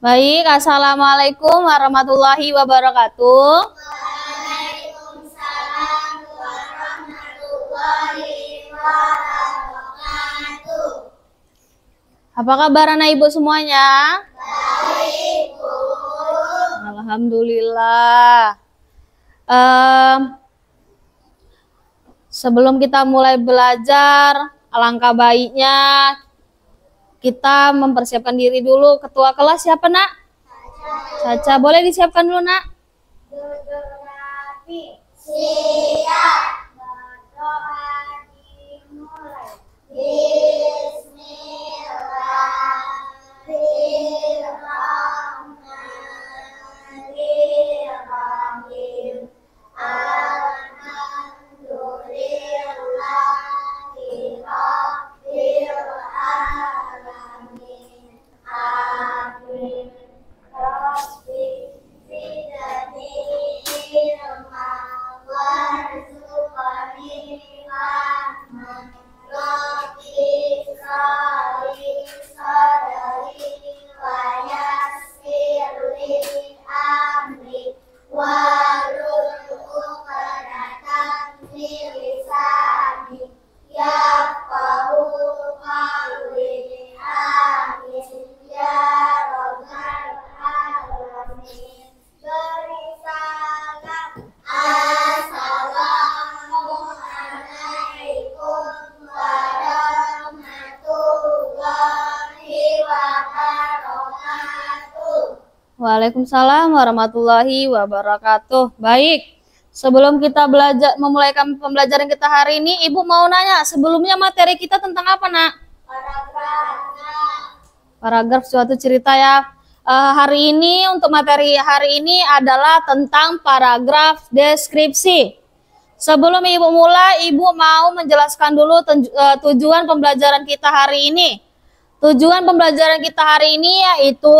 Baik, Assalamualaikum warahmatullahi wabarakatuh. Waalaikumsalam warahmatullahi wabarakatuh. Apa kabar anak ibu semuanya? Baik, Bu. Alhamdulillah. Sebelum kita mulai belajar, alangkah baiknya kita mempersiapkan diri dulu. Ketua kelas siapa, Nak? Caca, boleh disiapkan dulu, Nak? Duduk rapi. Siap. Berdoa dimulai. Bismillahirrahmanirrahim. Alhamdulillahi Rabbil alamin. Amin. Rabbi zidni ilma warzuqni fahman. Rabbi shrahli sadri wa yassir li amri wahlul 'uqdatam min lisani yafqahu qawli. Amin ya rabbal alamin. Beri salam. Assalamualaikum warahmatullahi wabarakatuh. Waalaikumsalam warahmatullahi wabarakatuh. Baik, sebelum kita memulai pembelajaran kita hari ini, Ibu mau nanya, sebelumnya materi kita tentang apa, Nak? Paragraf suatu cerita ya. Hari ini untuk materi hari ini adalah tentang paragraf deskripsi. Sebelum Ibu mulai, Ibu mau menjelaskan dulu tujuan pembelajaran kita hari ini. Tujuan pembelajaran kita hari ini yaitu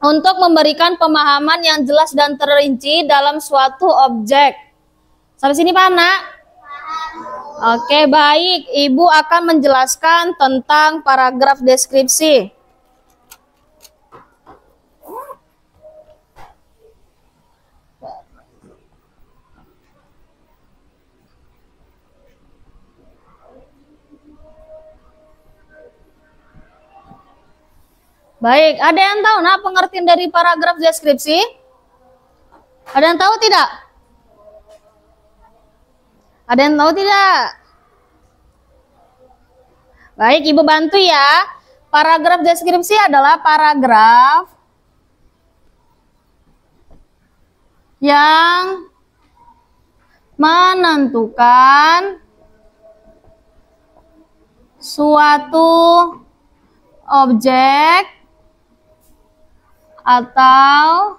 untuk memberikan pemahaman yang jelas dan terinci dalam suatu objek. Sampai sini paham, Nak? Oke, baik. Ibu akan menjelaskan tentang paragraf deskripsi. Baik, ada yang tahu, Nak, pengertian dari paragraf deskripsi? Ada yang tahu tidak? Ada yang tahu tidak? Baik, Ibu bantu ya. Paragraf deskripsi adalah paragraf yang menentukan suatu objek atau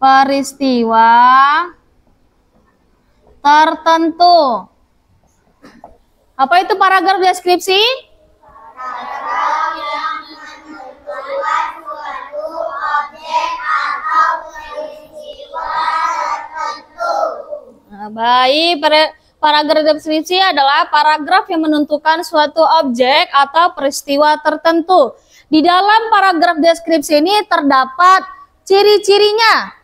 peristiwa tertentu. Apa itu paragraf deskripsi? Paragraf yang menentukan suatu objek atau peristiwa tertentu. Nah, baik, paragraf deskripsi adalah paragraf yang menentukan suatu objek atau peristiwa tertentu. Di dalam paragraf deskripsi ini terdapat ciri-cirinya.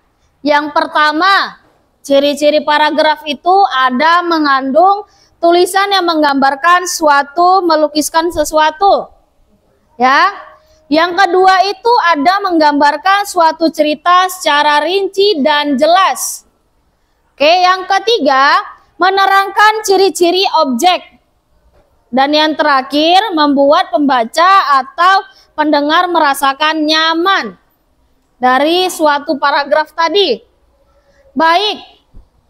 Yang pertama, ciri-ciri paragraf itu ada mengandung tulisan yang menggambarkan melukiskan sesuatu. Ya. Yang kedua itu ada menggambarkan suatu cerita secara rinci dan jelas. Oke, yang ketiga, menerangkan ciri-ciri objek. Dan yang terakhir, membuat pembaca atau pendengar merasakan nyaman dari suatu paragraf tadi. Baik,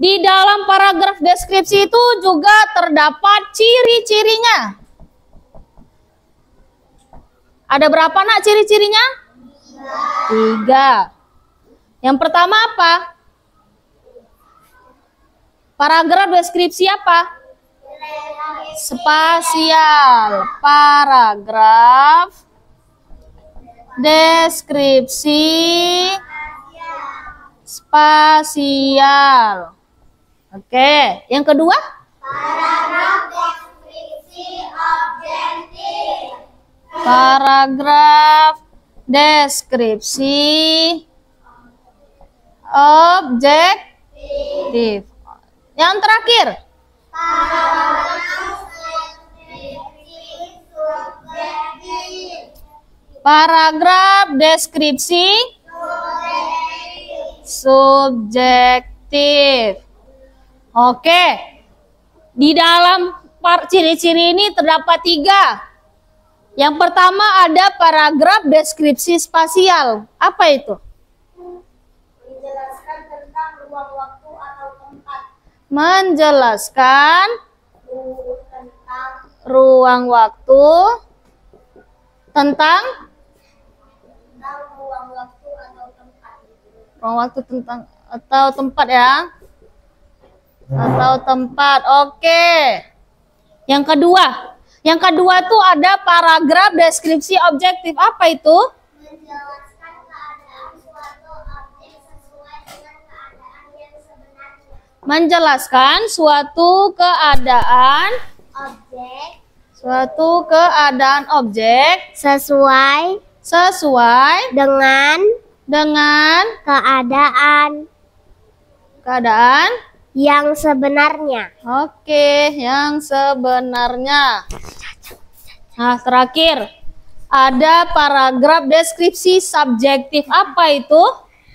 di dalam paragraf deskripsi itu juga terdapat ciri-cirinya. Ada berapa, Nak, ciri-cirinya? 3. Yang pertama apa? Paragraf deskripsi apa? Spasial. Paragraf deskripsi spasial. Oke, yang kedua? Paragraf deskripsi objektif. Paragraf deskripsi objektif. Yang terakhir, paragraf deskripsi subjektif. Oke, di dalam ciri-ciri ini terdapat 3. Yang pertama ada paragraf deskripsi spasial. Apa itu? Menjelaskan tentang ruang waktu atau tempat. Menjelaskan Tentang ruang waktu, tentang ruang waktu atau tempat. ruang waktu tentang atau tempat ya. Atau tempat. Oke. Yang kedua tuh ada paragraf deskripsi objektif. Apa itu? Menjelaskan keadaan suatu objek sesuai dengan keadaan yang sebenarnya. Menjelaskan suatu keadaan objek sesuai dengan keadaan yang sebenarnya. Oke, yang sebenarnya. Nah, terakhir ada paragraf deskripsi subjektif. Apa itu?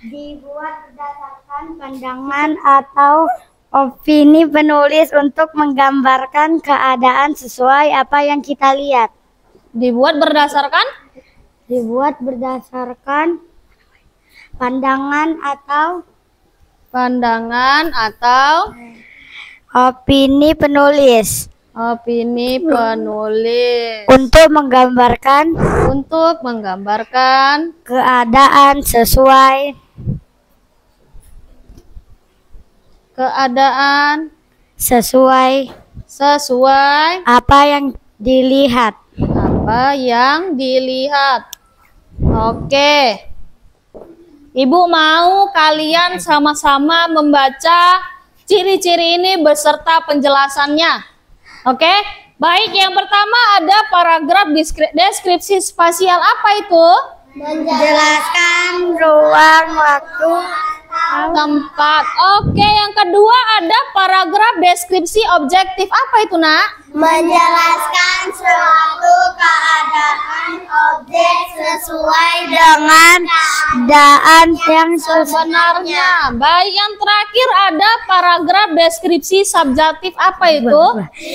Dibuat berdasarkan pandangan atau opini penulis untuk menggambarkan keadaan sesuai apa yang kita lihat. Dibuat berdasarkan Pandangan atau opini penulis untuk menggambarkan keadaan sesuai apa yang dilihat. Oke. Ibu mau kalian sama-sama membaca ciri-ciri ini beserta penjelasannya. Oke? Baik, yang pertama ada paragraf deskripsi spasial. Apa itu? Menjelaskan ruang waktu Tempat. Oke, yang kedua ada paragraf deskripsi objektif. Apa itu, Nak? menjelaskan suatu keadaan objek sesuai dengan keadaan yang Sebenarnya. Baik, yang terakhir ada paragraf deskripsi subjektif. Apa itu?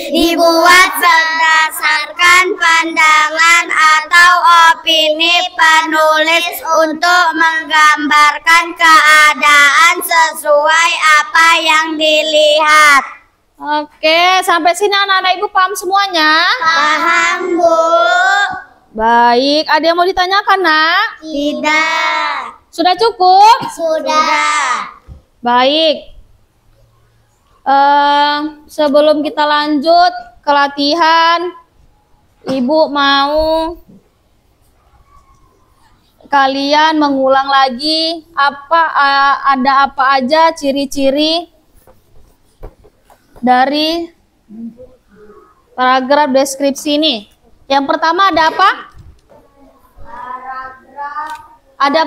dibuat berdasarkan pandangan atau opini penulis untuk menggambarkan keadaan sesuai apa yang dilihat. Oke, sampai sini anak-anak ibu paham semuanya? Paham, Bu? Baik, ada yang mau ditanyakan, Nak? Tidak. Sudah cukup? Sudah. Baik. Sebelum kita lanjut ke latihan, ibu mau kalian mengulang lagi ada apa aja ciri-ciri dari paragraf deskripsi ini. Yang pertama ada apa? Ada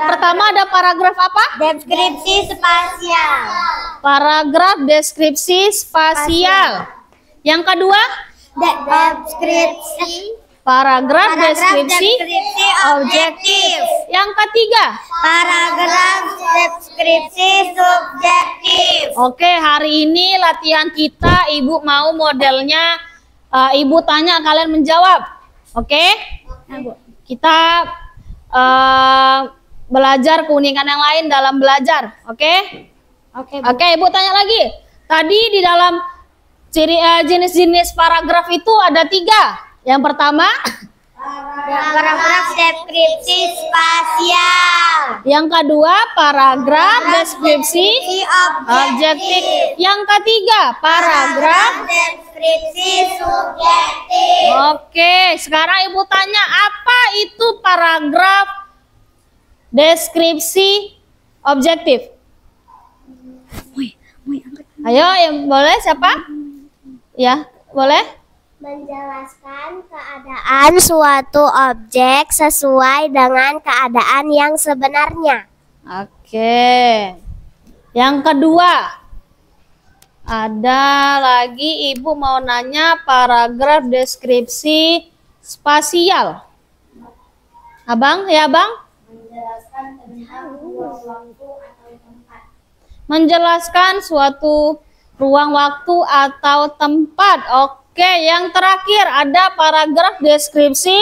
paragraf apa? Deskripsi spasial. Paragraf deskripsi spasial. Yang kedua? Paragraf deskripsi objektif. Yang ketiga? Paragraf deskripsi subjektif. Oke, hari ini latihan kita, ibu mau modelnya, ibu tanya, kalian menjawab. Oke? Kita belajar keunikan yang lain dalam belajar. Oke? Oke, ibu tanya lagi. Tadi di dalam jenis-jenis paragraf itu ada 3. Yang pertama, Paragraf deskripsi spasial. yang kedua, paragraf deskripsi objektif. Yang ketiga, paragraf deskripsi subjektif. Oke, sekarang ibu tanya, apa itu paragraf deskripsi objektif? Ayo, yang boleh siapa? Ya, boleh? Menjelaskan keadaan suatu objek sesuai dengan keadaan yang sebenarnya. Oke. Yang kedua, ada lagi Ibu mau nanya paragraf deskripsi spasial. Abang, ya Bang? Menjelaskan tentang ruang waktu atau tempat. Menjelaskan suatu ruang waktu atau tempat. Oke, yang terakhir ada paragraf deskripsi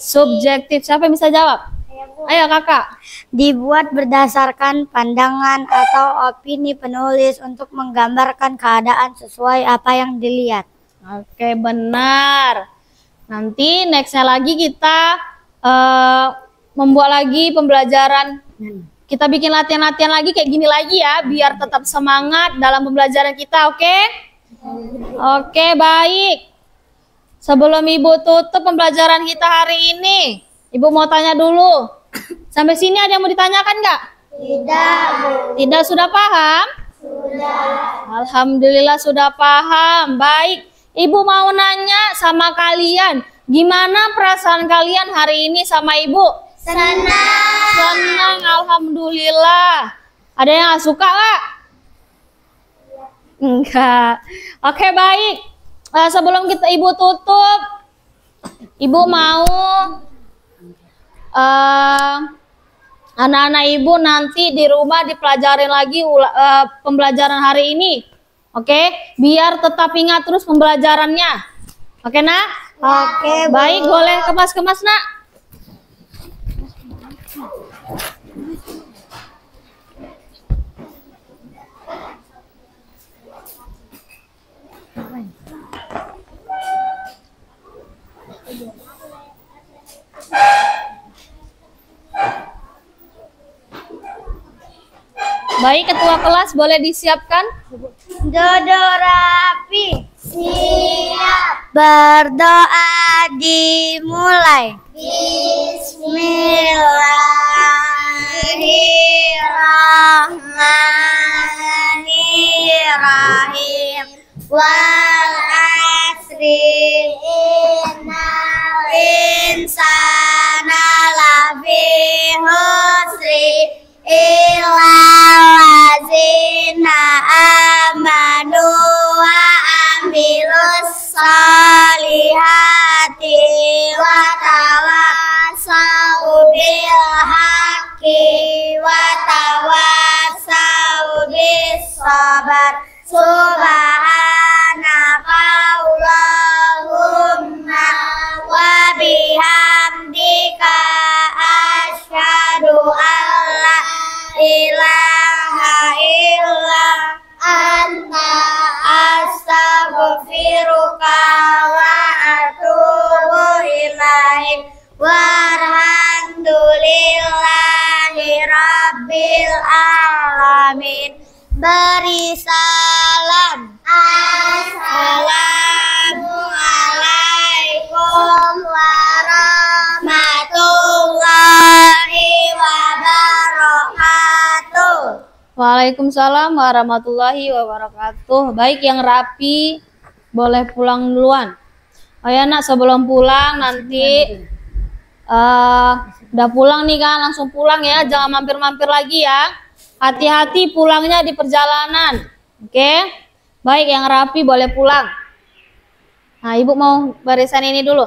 subjektif. Siapa yang bisa jawab? Ayo Kakak. Dibuat berdasarkan pandangan atau opini penulis untuk menggambarkan keadaan sesuai apa yang dilihat. Oke, benar. Nanti nextnya lagi kita membuat lagi pembelajaran. Kita bikin latihan-latihan lagi kayak gini lagi ya, biar tetap semangat dalam pembelajaran kita, oke? Oke, baik. Sebelum Ibu tutup pembelajaran kita hari ini, Ibu mau tanya dulu. Sampai sini ada yang mau ditanyakan nggak? Tidak, Bu. Tidak, sudah paham? Sudah. Alhamdulillah sudah paham. Baik, Ibu mau nanya sama kalian, gimana perasaan kalian hari ini sama Ibu? Senang. Senang, alhamdulillah. Ada yang nggak suka nggak? Enggak. Oke, baik. Sebelum kita Ibu tutup, Ibu mau anak-anak Ibu nanti di rumah dipelajarin lagi pembelajaran hari ini. Oke, biar tetap ingat terus pembelajarannya. Oke, Nak? Oke, Bu. Baik, boleh kemas-kemas, Nak. Baik, ketua kelas boleh disiapkan. Dodo rapi. Siap. Berdoa dimulai. Bismillahirrahmanirrahim. Wal asri innal insana lafi husri illa wazina amanu wa amilus salihati wa tawasau bil haqqi wa tawasau bis sabar. Subhanaka Allahumma wa bihamdika asyhadu an la ilaha illa anta astaghfiruka wa atubu ilaik. Walhamdulillahi rabbil alamin. Beri salam. Assalamualaikum warahmatullahi wabarakatuh. Waalaikumsalam warahmatullahi wabarakatuh. Baik, yang rapi boleh pulang duluan. Oh ya Nak, sebelum pulang nanti udah pulang nih kan, langsung pulang ya, jangan mampir-mampir lagi ya. Hati-hati pulangnya di perjalanan. Oke? Baik, yang rapi boleh pulang. Nah, Ibu mau barisan ini dulu.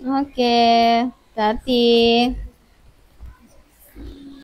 Oke, hati-hati.